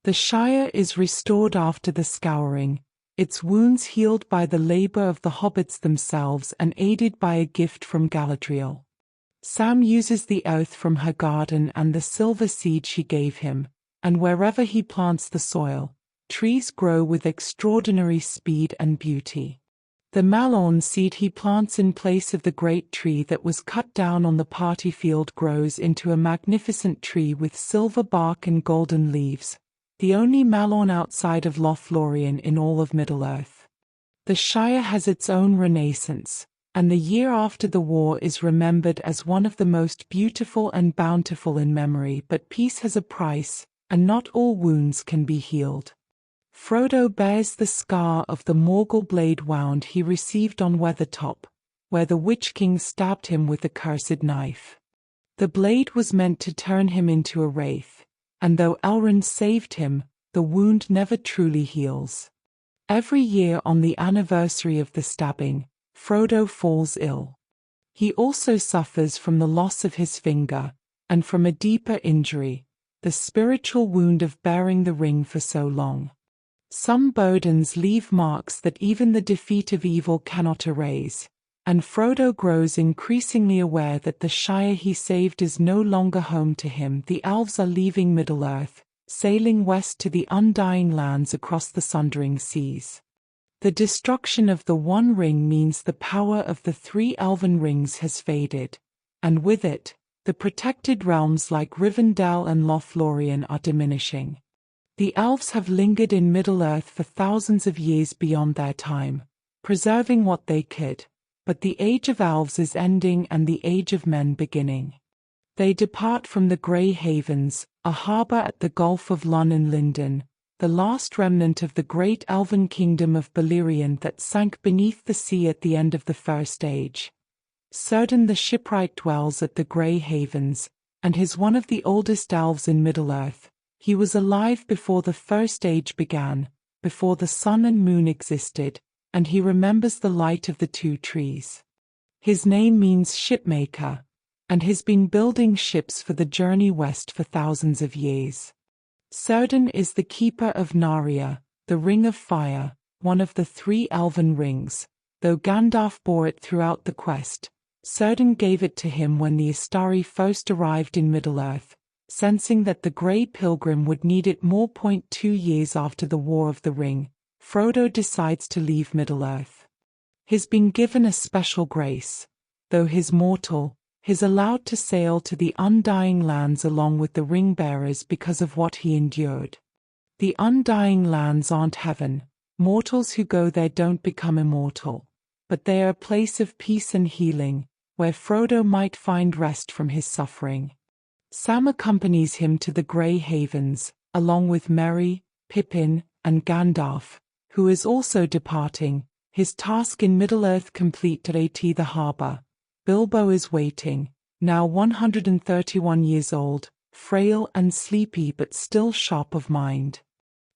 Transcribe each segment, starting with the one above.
The Shire is restored after the scouring, its wounds healed by the labor of the hobbits themselves and aided by a gift from Galadriel. Sam uses the earth from her garden and the silver seed she gave him, and wherever he plants the soil, trees grow with extraordinary speed and beauty. The malorn seed he plants in place of the great tree that was cut down on the party field grows into a magnificent tree with silver bark and golden leaves, the only malorn outside of Lothlorien in all of Middle-earth. The Shire has its own renaissance, and the year after the war is remembered as one of the most beautiful and bountiful in memory, but peace has a price, and not all wounds can be healed. Frodo bears the scar of the Morgul blade wound he received on Weathertop, where the Witch King stabbed him with a cursed knife. The blade was meant to turn him into a wraith, and though Elrond saved him, the wound never truly heals. Every year on the anniversary of the stabbing, Frodo falls ill. He also suffers from the loss of his finger, and from a deeper injury, the spiritual wound of bearing the ring for so long. Some burdens leave marks that even the defeat of evil cannot erase, and Frodo grows increasingly aware that the Shire he saved is no longer home to him. The elves are leaving Middle-earth, sailing west to the Undying Lands across the Sundering Seas. The destruction of the One Ring means the power of the three elven rings has faded, and with it, the protected realms like Rivendell and Lothlorien are diminishing. The elves have lingered in Middle-earth for thousands of years beyond their time, preserving what they could, but the Age of Elves is ending and the Age of Men beginning. They depart from the Grey Havens, a harbour at the Gulf of Lun and Lindon, the last remnant of the great elven kingdom of Beleriand that sank beneath the sea at the end of the First Age. Círdan the shipwright dwells at the Grey Havens, and is one of the oldest elves in Middle-earth. He was alive before the First Age began, before the sun and moon existed, and he remembers the light of the two trees. His name means shipmaker, and has been building ships for the journey west for thousands of years. Círdan is the keeper of Narnia, the Ring of Fire, one of the three elven rings. Though Gandalf bore it throughout the quest, Círdan gave it to him when the Istari first arrived in Middle-earth, sensing that the Grey Pilgrim would need it more. 2 years after the War of the Ring, Frodo decides to leave Middle-earth. He's been given a special grace. Though he's mortal, he's allowed to sail to the Undying Lands along with the ring-bearers because of what he endured. The Undying Lands aren't heaven. Mortals who go there don't become immortal, but they are a place of peace and healing, where Frodo might find rest from his suffering. Sam accompanies him to the Grey Havens, along with Merry, Pippin, and Gandalf, who is also departing, his task in Middle-earth complete at the harbour. Bilbo is waiting, now 131 years old, frail and sleepy but still sharp of mind.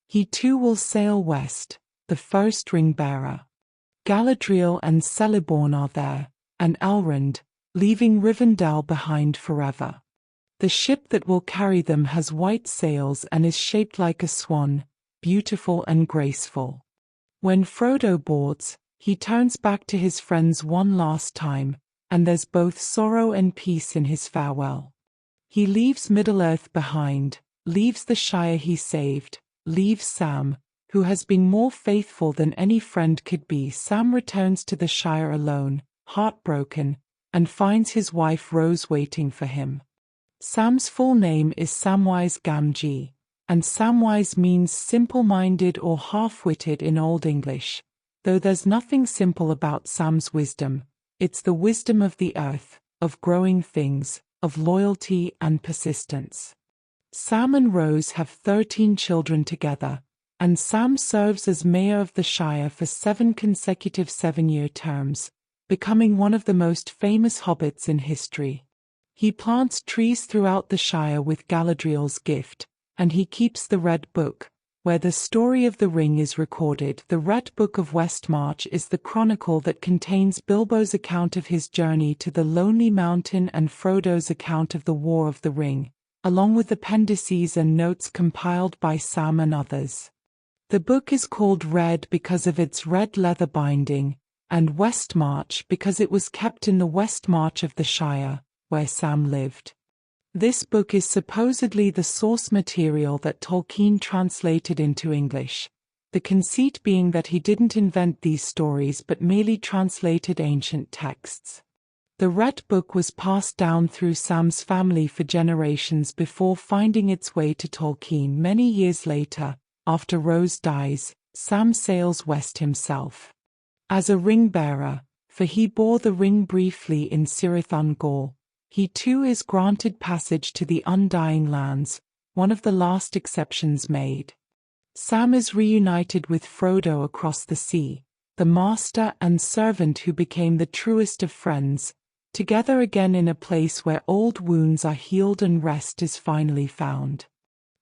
He too will sail west, the first ring-bearer. Galadriel and Celeborn are there, and Elrond, leaving Rivendell behind forever. The ship that will carry them has white sails and is shaped like a swan, beautiful and graceful. When Frodo boards, he turns back to his friends one last time, and there's both sorrow and peace in his farewell. He leaves Middle-earth behind, leaves the Shire he saved, leaves Sam, who has been more faithful than any friend could be. Sam returns to the Shire alone, heartbroken, and finds his wife Rose waiting for him. Sam's full name is Samwise Gamgee, and Samwise means simple-minded or half-witted in Old English. Though there's nothing simple about Sam's wisdom, it's the wisdom of the earth, of growing things, of loyalty and persistence. Sam and Rose have 13 children together, and Sam serves as mayor of the Shire for 7 consecutive 7-year terms, becoming one of the most famous hobbits in history. He plants trees throughout the Shire with Galadriel's gift, and he keeps the Red Book, where the story of the ring is recorded. The Red Book of Westmarch is the chronicle that contains Bilbo's account of his journey to the Lonely Mountain and Frodo's account of the War of the Ring, along with appendices and notes compiled by Sam and others. The book is called Red because of its red leather binding, and Westmarch because it was kept in the Westmarch of the Shire, where Sam lived. This book is supposedly the source material that Tolkien translated into English, the conceit being that he didn't invent these stories but merely translated ancient texts. The Red Book was passed down through Sam's family for generations before finding its way to Tolkien many years later. After Rose dies, Sam sails west himself. As a ring-bearer, for he bore the ring briefly in Cirith Ungol, he too is granted passage to the Undying Lands, one of the last exceptions made. Sam is reunited with Frodo across the sea, the master and servant who became the truest of friends, together again in a place where old wounds are healed and rest is finally found.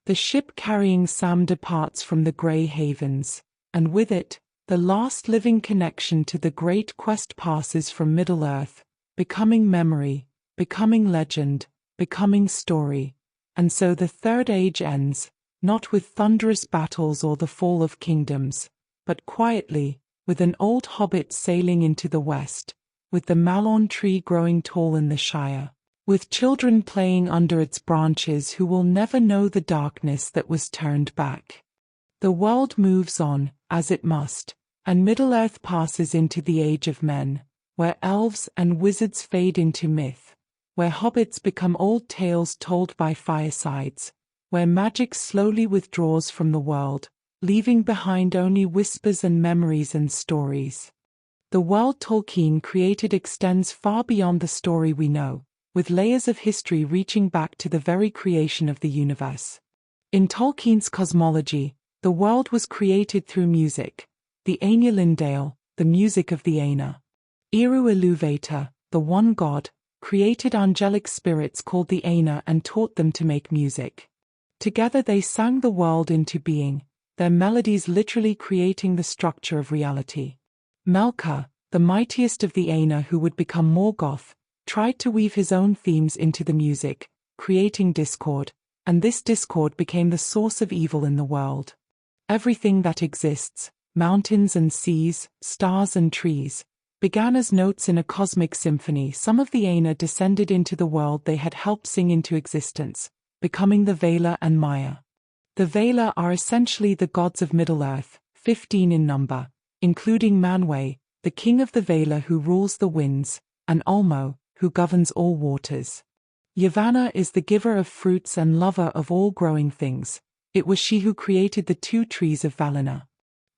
The ship carrying Sam departs from the Grey Havens, and with it, the last living connection to the great quest passes from Middle-earth, becoming memory, becoming legend, becoming story, and so the Third Age ends, not with thunderous battles or the fall of kingdoms, but quietly, with an old hobbit sailing into the west, with the malorn tree growing tall in the Shire, with children playing under its branches who will never know the darkness that was turned back. The world moves on, as it must, and Middle-earth passes into the Age of Men, where elves and wizards fade into myth, where hobbits become old tales told by firesides, where magic slowly withdraws from the world, leaving behind only whispers and memories and stories. The world Tolkien created extends far beyond the story we know, with layers of history reaching back to the very creation of the universe. In Tolkien's cosmology, the world was created through music, the Aina Lindale, the music of the Aina. Eru Ilúvatar, the one god, created angelic spirits called the Aina and taught them to make music. Together they sang the world into being, their melodies literally creating the structure of reality. Melkor, the mightiest of the Aina who would become Morgoth, tried to weave his own themes into the music, creating discord, and this discord became the source of evil in the world. Everything that exists, mountains and seas, stars and trees, began as notes in a cosmic symphony. Some of the Aina descended into the world they had helped sing into existence, becoming the Valar and Maiar. The Valar are essentially the gods of Middle-earth, 15 in number, including Manwë, the king of the Valar who rules the winds, and Ulmo, who governs all waters. Yavanna is the giver of fruits and lover of all growing things. It was she who created the two trees of Valinor.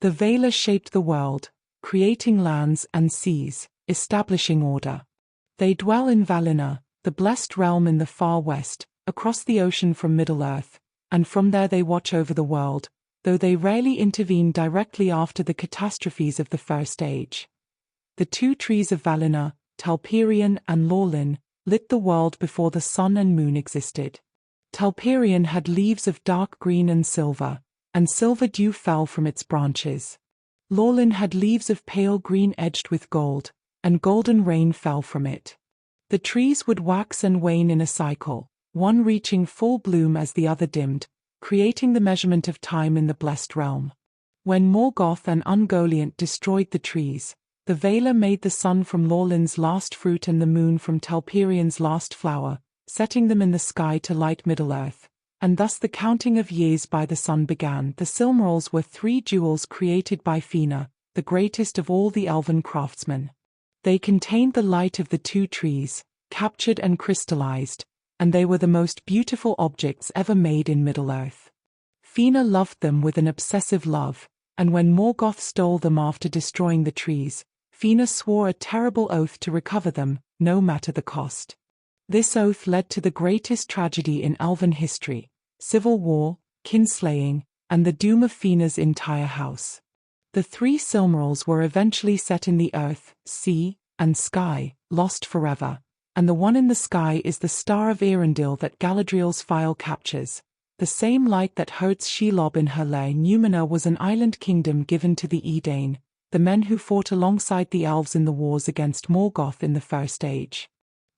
The Valar shaped the world, creating lands and seas, establishing order. They dwell in Valinor, the blessed realm in the far west, across the ocean from Middle-earth, and from there they watch over the world, though they rarely intervene directly after the catastrophes of the First Age. The two trees of Valinor, Telperion and Lorlin, lit the world before the sun and moon existed. Telperion had leaves of dark green and silver dew fell from its branches. Lorlin had leaves of pale green edged with gold, and golden rain fell from it. The trees would wax and wane in a cycle, one reaching full bloom as the other dimmed, creating the measurement of time in the blessed realm. When Morgoth and Ungoliant destroyed the trees, the Valar made the sun from Lorlin's last fruit and the moon from Telperion's last flower, setting them in the sky to light Middle-earth, and thus the counting of years by the sun began. The Silmarils were 3 jewels created by Fina, the greatest of all the elven craftsmen. They contained the light of the two trees, captured and crystallized, and they were the most beautiful objects ever made in Middle-earth. Fina loved them with an obsessive love, and when Morgoth stole them after destroying the trees, Fina swore a terrible oath to recover them, no matter the cost. This oath led to the greatest tragedy in elven history, civil war, kinslaying, and the doom of Fina's entire house. The 3 Silmarils were eventually set in the earth, sea, and sky, lost forever, and the one in the sky is the Star of Eärendil that Galadriel's file captures. The same light that hurts Shelob in her lair. Numenor was an island kingdom given to the Edain, the men who fought alongside the elves in the wars against Morgoth in the First Age.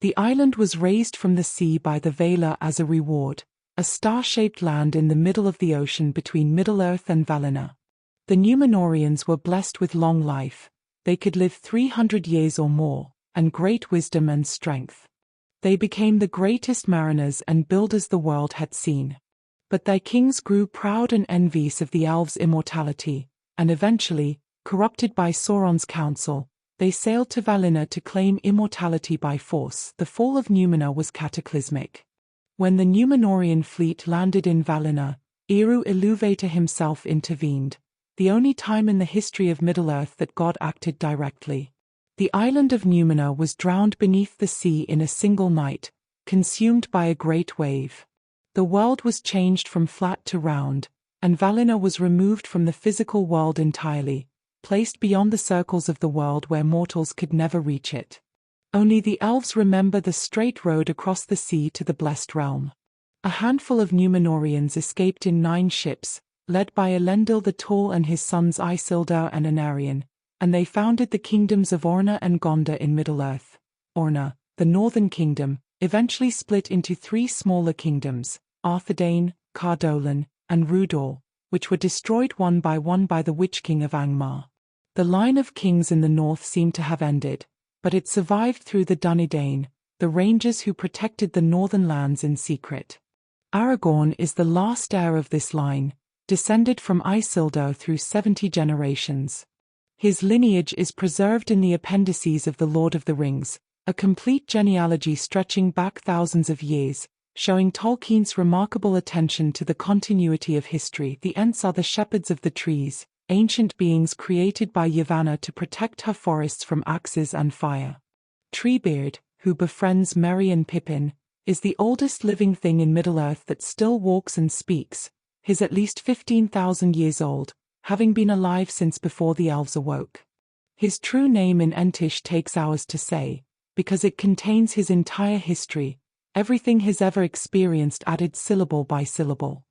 The island was raised from the sea by the Valar as a reward, a star-shaped land in the middle of the ocean between Middle-earth and Valinor. The Númenóreans were blessed with long life. They could live 300 years or more, and great wisdom and strength. They became the greatest mariners and builders the world had seen. But their kings grew proud and envious of the elves' immortality, and eventually, corrupted by Sauron's counsel, they sailed to Valinor to claim immortality by force. The fall of Númenor was cataclysmic. When the Númenórean fleet landed in Valinor, Eru Ilúvatar himself intervened, the only time in the history of Middle-earth that God acted directly. The island of Númenor was drowned beneath the sea in a single night, consumed by a great wave. The world was changed from flat to round, and Valinor was removed from the physical world entirely, placed beyond the circles of the world where mortals could never reach it. Only the elves remember the straight road across the sea to the blessed realm. A handful of Númenóreans escaped in 9 ships, led by Elendil the Tall and his sons Isildur and Anarion, and they founded the kingdoms of Orna and Gonda in Middle-earth. Orna, the northern kingdom, eventually split into 3 smaller kingdoms, Arthedain, Cardolan, and Rhudaur, which were destroyed one by the Witch King of Angmar. The line of kings in the north seemed to have ended, but it survived through the Dunedain, the rangers who protected the northern lands in secret. Aragorn is the last heir of this line, descended from Isildur through 70 generations. His lineage is preserved in the appendices of The Lord of the Rings, a complete genealogy stretching back thousands of years, showing Tolkien's remarkable attention to the continuity of history. The Ents are the shepherds of the trees, ancient beings created by Yavanna to protect her forests from axes and fire. Treebeard, who befriends Merry and Pippin, is the oldest living thing in Middle-earth that still walks and speaks. He's at least 15,000 years old, having been alive since before the elves awoke. His true name in Entish takes hours to say, because it contains his entire history, everything he's ever experienced added syllable by syllable.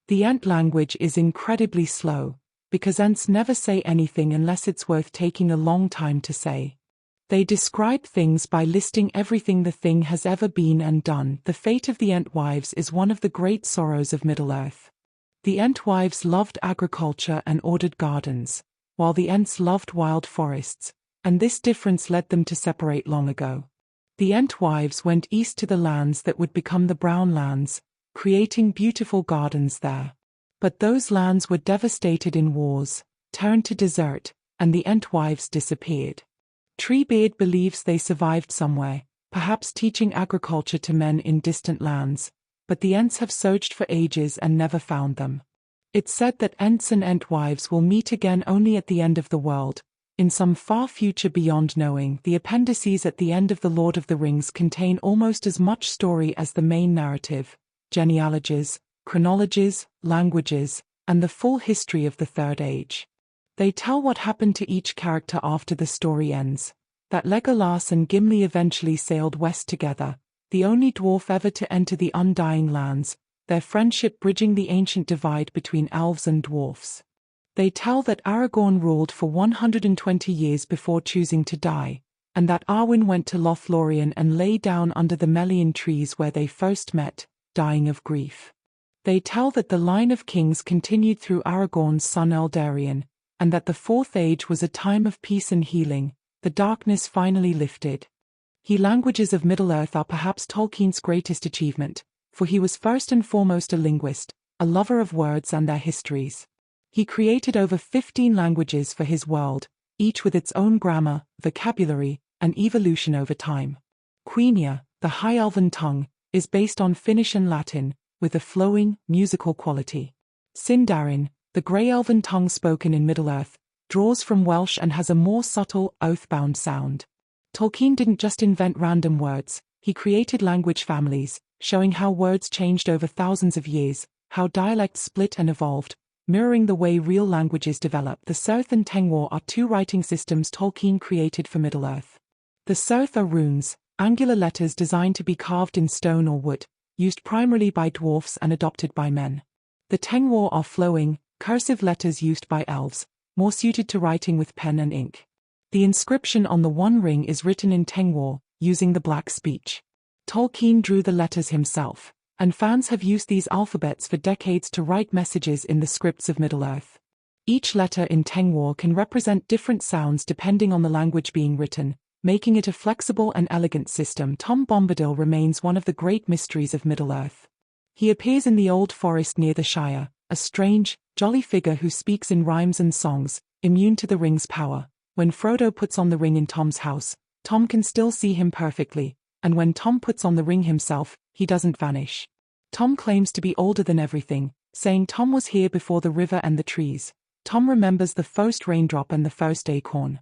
The Ent language is incredibly slow, because Ents never say anything unless it's worth taking a long time to say. They describe things by listing everything the thing has ever been and done. The fate of the Entwives is one of the great sorrows of Middle-earth. The Entwives loved agriculture and ordered gardens, while the Ents loved wild forests, and this difference led them to separate long ago. The Entwives went east to the lands that would become the Brown Lands, creating beautiful gardens there. But those lands were devastated in wars, turned to desert, and the Entwives disappeared. Treebeard believes they survived somewhere, perhaps teaching agriculture to men in distant lands, but the Ents have searched for ages and never found them. It's said that Ents and Entwives will meet again only at the end of the world, in some far future beyond knowing. The appendices at the end of The Lord of the Rings contain almost as much story as the main narrative, genealogies, chronologies, languages, and the full history of the Third Age. They tell what happened to each character after the story ends, that Legolas and Gimli eventually sailed west together, the only dwarf ever to enter the Undying Lands, their friendship bridging the ancient divide between elves and dwarfs. They tell that Aragorn ruled for 120 years before choosing to die, and that Arwen went to Lothlorien and lay down under the Melian trees where they first met, dying of grief. They tell that the line of kings continued through Aragorn's son Eldarion, and that the Fourth Age was a time of peace and healing, the darkness finally lifted. The languages of Middle-earth are perhaps Tolkien's greatest achievement, for he was first and foremost a linguist, a lover of words and their histories. He created over 15 languages for his world, each with its own grammar, vocabulary, and evolution over time. Quenya, the High Elven tongue, is based on Finnish and Latin, with a flowing, musical quality. Sindarin, the Grey Elven tongue spoken in Middle-earth, draws from Welsh and has a more subtle, oath-bound sound. Tolkien didn't just invent random words, he created language families, showing how words changed over thousands of years, how dialects split and evolved, mirroring the way real languages develop. The Surth and Tengwar are 2 writing systems Tolkien created for Middle-earth. The Surth are runes, angular letters designed to be carved in stone or wood, used primarily by dwarfs and adopted by men. The Tengwar are flowing, cursive letters used by elves, more suited to writing with pen and ink. The inscription on the One Ring is written in Tengwar, using the Black speech. Tolkien drew the letters himself, and fans have used these alphabets for decades to write messages in the scripts of Middle-earth. Each letter in Tengwar can represent different sounds depending on the language being written, making it a flexible and elegant system. Tom Bombadil remains one of the great mysteries of Middle-earth. He appears in the old forest near the Shire, a strange, jolly figure who speaks in rhymes and songs, immune to the ring's power. When Frodo puts on the ring in Tom's house, Tom can still see him perfectly, and when Tom puts on the ring himself, he doesn't vanish. Tom claims to be older than everything, saying Tom was here before the river and the trees. Tom remembers the first raindrop and the first acorn.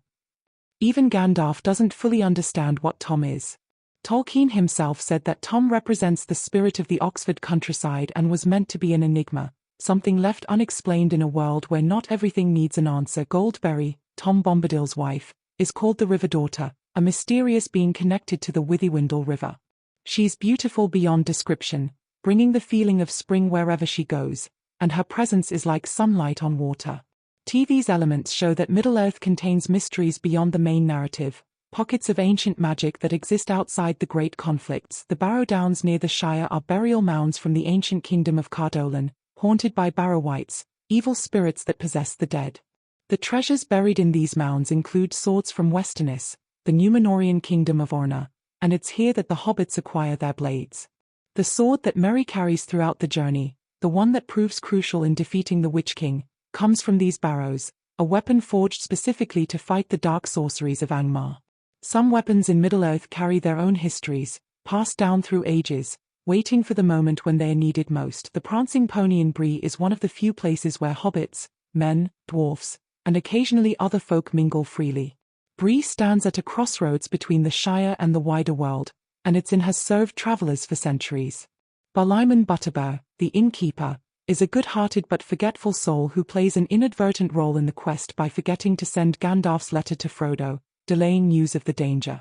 Even Gandalf doesn't fully understand what Tom is. Tolkien himself said that Tom represents the spirit of the Oxford countryside and was meant to be an enigma, something left unexplained in a world where not everything needs an answer. Goldberry, Tom Bombadil's wife, is called the River Daughter, a mysterious being connected to the Withywindle River. She's beautiful beyond description, bringing the feeling of spring wherever she goes, and her presence is like sunlight on water. TV's elements show that Middle-earth contains mysteries beyond the main narrative, pockets of ancient magic that exist outside the great conflicts. The Barrow Downs near the Shire are burial mounds from the ancient kingdom of Cardolan, haunted by Barrow-wights, evil spirits that possess the dead. The treasures buried in these mounds include swords from Westerness, the Númenórean kingdom of Orna, and it's here that the hobbits acquire their blades. The sword that Merry carries throughout the journey, the one that proves crucial in defeating the Witch King, comes from these barrows, a weapon forged specifically to fight the dark sorceries of Angmar. Some weapons in Middle-earth carry their own histories, passed down through ages, waiting for the moment when they are needed most. The Prancing Pony in Bree is one of the few places where hobbits, men, dwarfs, and occasionally other folk mingle freely. Bree stands at a crossroads between the Shire and the wider world, and its inn has served travelers for centuries. Barliman Butterbear, the innkeeper, is a good-hearted but forgetful soul who plays an inadvertent role in the quest by forgetting to send Gandalf's letter to Frodo, delaying news of the danger.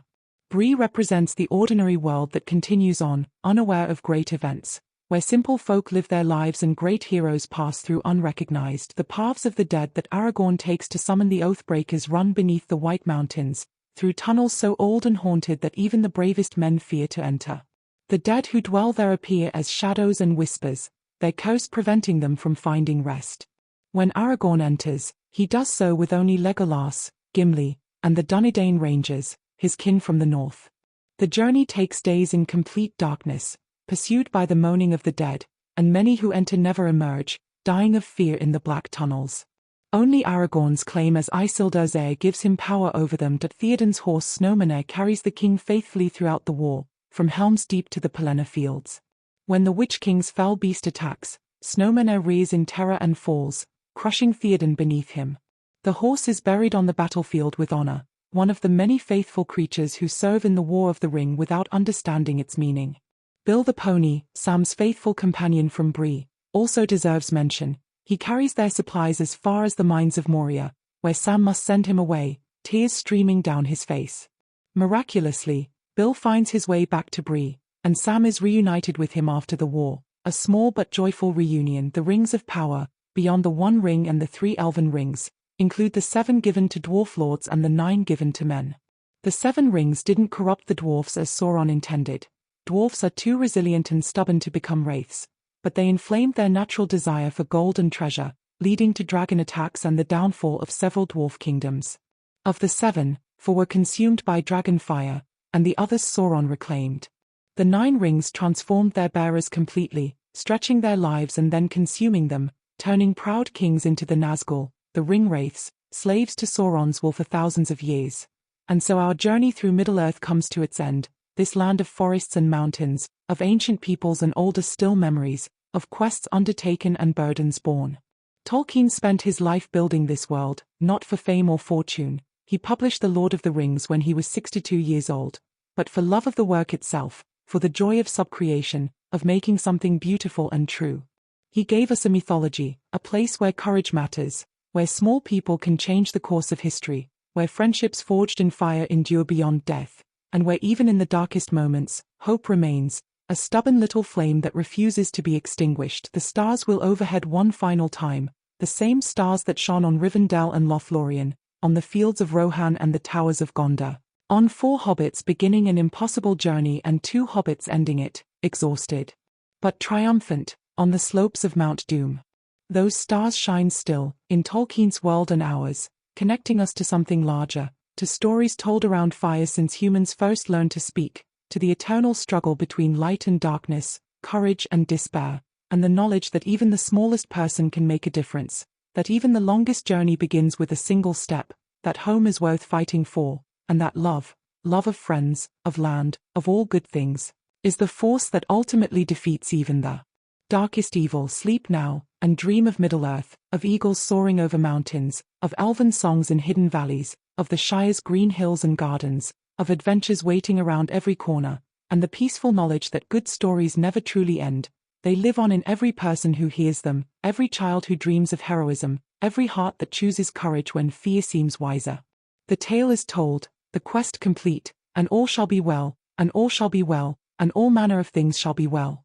Bree represents the ordinary world that continues on, unaware of great events, where simple folk live their lives and great heroes pass through unrecognized. The paths of the dead that Aragorn takes to summon the Oathbreakers run beneath the White Mountains, through tunnels so old and haunted that even the bravest men fear to enter. The dead who dwell there appear as shadows and whispers, their curse preventing them from finding rest. When Aragorn enters, he does so with only Legolas, Gimli, and the Dunedain Rangers, his kin from the north. The journey takes days in complete darkness, pursued by the moaning of the dead, and many who enter never emerge, dying of fear in the black tunnels. Only Aragorn's claim as Isildur's heir gives him power over them. Theoden's horse Snowmanor carries the king faithfully throughout the war, from Helm's Deep to the Pelennor Fields. When the Witch King's fell beast attacks, Snowmanor rears in terror and falls, crushing Theoden beneath him. The horse is buried on the battlefield with honor, one of the many faithful creatures who serve in the War of the Ring without understanding its meaning. Bill the pony, Sam's faithful companion from Bree, also deserves mention. He carries their supplies as far as the mines of Moria, where Sam must send him away, tears streaming down his face. Miraculously, Bill finds his way back to Bree, and Sam is reunited with him after the war, a small but joyful reunion. The rings of power, beyond the One Ring and the 3 elven rings, include the 7 given to dwarf lords and the 9 given to men. The 7 rings didn't corrupt the dwarfs as Sauron intended. Dwarfs are too resilient and stubborn to become wraiths, but they inflamed their natural desire for gold and treasure, leading to dragon attacks and the downfall of several dwarf kingdoms. Of the 7, 4 were consumed by dragon fire, and the others Sauron reclaimed. The 9 rings transformed their bearers completely, stretching their lives and then consuming them, turning proud kings into the Nazgul, the ring wraiths, slaves to Sauron's will for thousands of years. And so our journey through Middle-earth comes to its end, this land of forests and mountains, of ancient peoples and older still memories, of quests undertaken and burdens borne. Tolkien spent his life building this world, not for fame or fortune. He published The Lord of the Rings when he was 62 years old, but for love of the work itself, for the joy of subcreation, of making something beautiful and true. He gave us a mythology, a place where courage matters, where small people can change the course of history, where friendships forged in fire endure beyond death, and where even in the darkest moments, hope remains, a stubborn little flame that refuses to be extinguished. The stars will overhead one final time, the same stars that shone on Rivendell and Lothlorien, on the fields of Rohan and the towers of Gondor, on 4 hobbits beginning an impossible journey and 2 hobbits ending it, exhausted. but triumphant, on the slopes of Mount Doom. Those stars shine still, in Tolkien's world and ours, connecting us to something larger, to stories told around fires since humans first learned to speak, to the eternal struggle between light and darkness, courage and despair, and the knowledge that even the smallest person can make a difference, that even the longest journey begins with a single step, that home is worth fighting for, and that love of friends, of land, of all good things, is the force that ultimately defeats even the darkest evil. Sleep now, and dream of Middle-earth, of eagles soaring over mountains, of elven songs in hidden valleys, of the Shire's green hills and gardens, of adventures waiting around every corner, and the peaceful knowledge that good stories never truly end. They live on in every person who hears them, every child who dreams of heroism, every heart that chooses courage when fear seems wiser. The tale is told, the quest complete, and all shall be well, and all shall be well, and all manner of things shall be well.